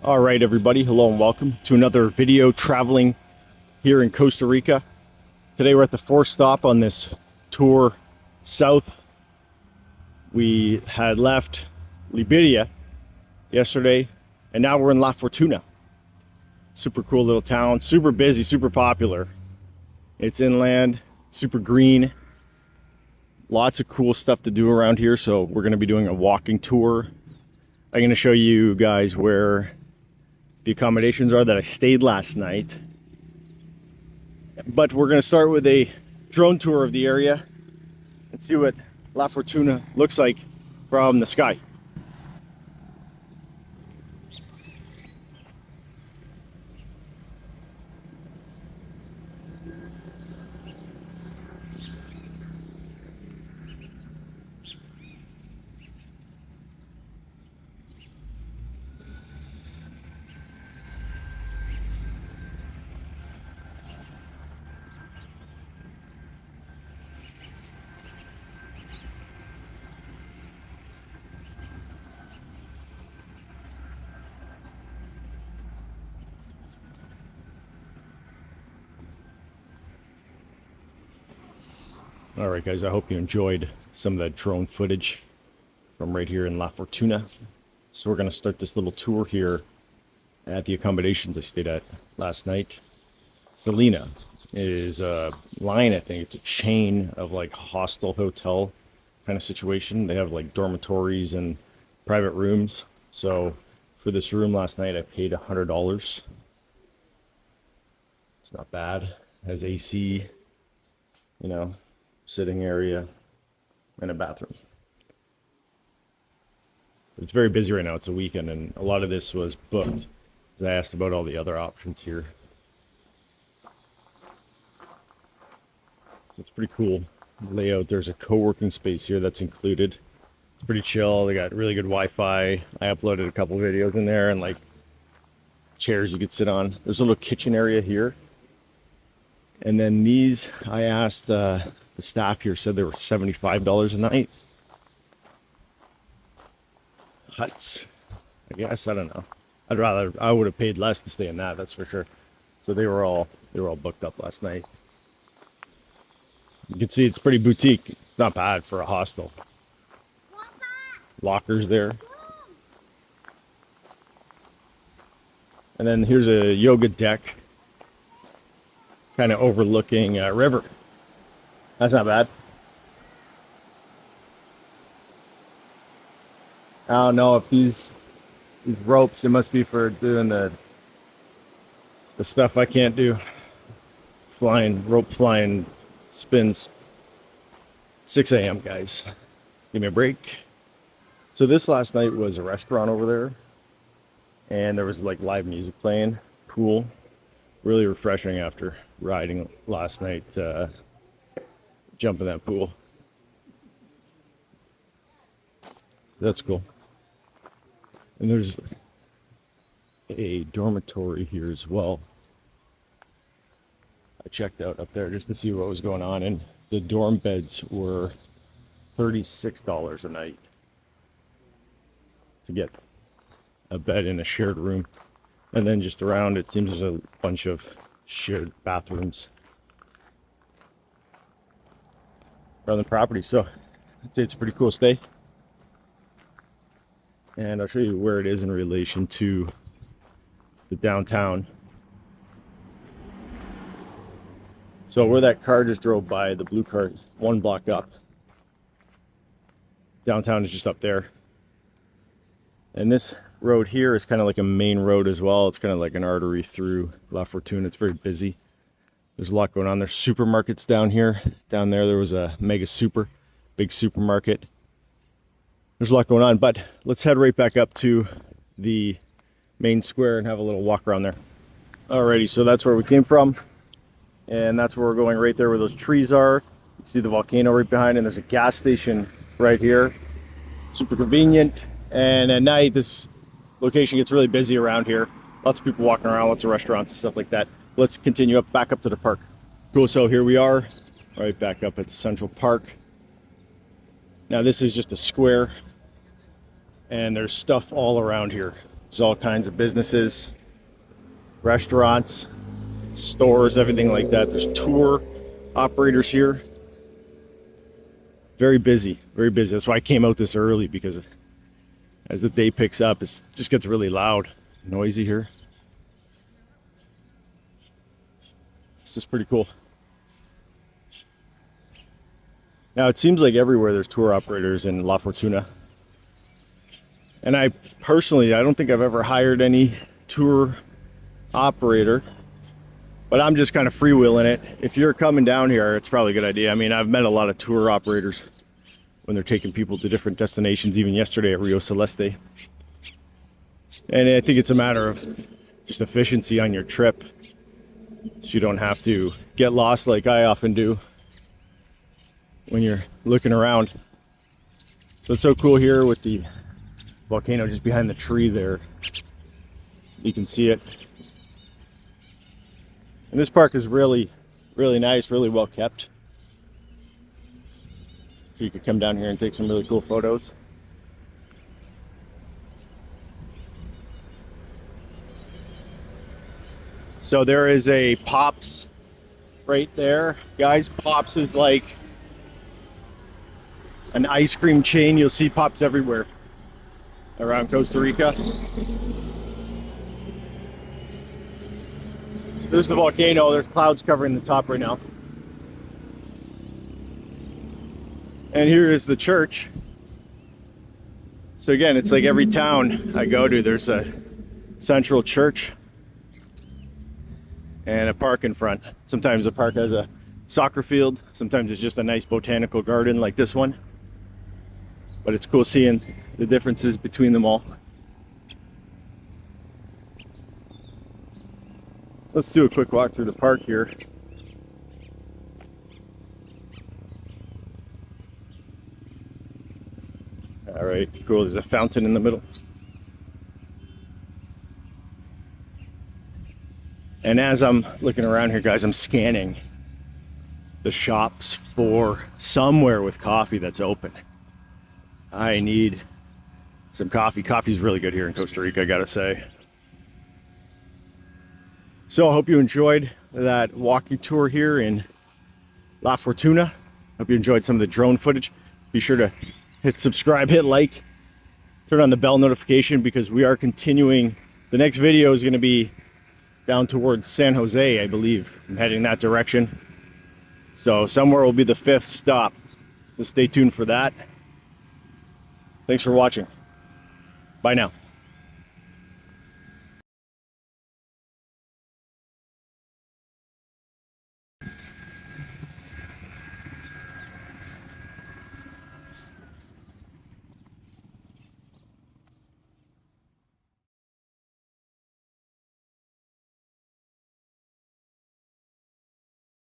All right, everybody. Hello and welcome to another video traveling here in Costa Rica. Today we're at the fourth stop on this tour south. We had left Liberia yesterday, and now we're in La Fortuna. Super cool little town, super busy, super popular. It's inland, super green. Lots of cool stuff to do around here, so we're going to be doing a walking tour. I'm going to show you guys where the accommodations are that I stayed last night. But we're going to start with a drone tour of the area and see what La Fortuna looks like from the sky. All right, guys, I hope you enjoyed some of that drone footage from right here in La Fortuna. So we're going to start this little tour here at the accommodations I stayed at last night. Selina is a line, I think it's a chain of like hostel hotel kind of situation. They have like dormitories and private rooms. So for this room last night, I paid $100. It's not bad. It has AC, you know, sitting area, and a bathroom. It's very busy right now. It's a weekend, and a lot of this was booked. As I asked about all the other options here. So it's pretty cool layout. There's a co-working space here that's included. It's pretty chill. They got really good Wi-Fi. I uploaded a couple videos in there, and like chairs you could sit on. There's a little kitchen area here. And then these, I asked the staff here, said they were $75 a night. Huts, I guess. I don't know. I would have paid less to stay in that, that's for sure. So they were all booked up last night. You can see it's pretty boutique. Not bad for a hostel. Lockers there. And then here's a yoga deck, kind of overlooking a river. That's not bad. I don't know if these ropes, it must be for doing the stuff I can't do. Rope flying spins. 6 a.m. guys. Give me a break. So this last night was a restaurant over there, and there was like live music playing, pool. Really refreshing after riding last night. Jump in that pool. That's cool. And there's a dormitory here as well. I checked out up there just to see what was going on, and the dorm beds were $36 a night to get a bed in a shared room. And then just around, it seems there's a bunch of shared bathrooms around the property. So I'd say it's a pretty cool stay. And I'll show you where it is in relation to the downtown. So where that car just drove by, the blue car, one block up. Downtown is just up there. And this road here is kind of like a main road as well. It's kind of like an artery through La Fortuna. It's very busy. There's a lot going on. There's supermarkets down here. Down there was a mega super, big supermarket. There's a lot going on, but let's head right back up to the main square and have a little walk around there. Alrighty, so that's where we came from. And that's where we're going, right there where those trees are. You see the volcano right behind, and there's a gas station right here. Super convenient. And at night, this location gets really busy around here. Lots of people walking around, lots of restaurants and stuff like that. Let's continue back up to the park. Cool, so here we are, right back up at Central Park. Now this is just a square, and there's stuff all around here. There's all kinds of businesses, restaurants, stores, everything like that. There's tour operators here. Very busy, very busy. That's why I came out this early, because as the day picks up, it just gets really loud, noisy here. It's just pretty cool. Now, it seems like everywhere there's tour operators in La Fortuna. And I don't think I've ever hired any tour operator, but I'm just kind of freewheeling it. If you're coming down here, it's probably a good idea. I mean, I've met a lot of tour operators when they're taking people to different destinations, even yesterday at Rio Celeste. And I think it's a matter of just efficiency on your trip, so you don't have to get lost like I often do when you're looking around. So it's so cool here with the volcano just behind the tree there. You can see it. And this park is really, really nice, really well kept. So you could come down here and take some really cool photos. So there is a Pops right there. Guys, Pops is like an ice cream chain. You'll see Pops everywhere around Costa Rica. There's the volcano. There's clouds covering the top right now. And here is the church. So again, it's like every town I go to, there's a central church and a park in front. Sometimes the park has a soccer field. Sometimes it's just a nice botanical garden like this one. But it's cool seeing the differences between them all. Let's do a quick walk through the park here. All right, cool. There's a fountain in the middle. And as I'm looking around here, guys, I'm scanning the shops for somewhere with coffee that's open. I need some coffee. Coffee's really good here in Costa Rica, I gotta say. So I hope you enjoyed that walking tour here in La Fortuna. Hope you enjoyed some of the drone footage. Be sure to hit subscribe, hit like, turn on the bell notification, because we are continuing. The next video is going to be down towards San Jose, I believe. I'm heading that direction. So somewhere will be the 5th stop. So stay tuned for that. Thanks for watching. Bye now.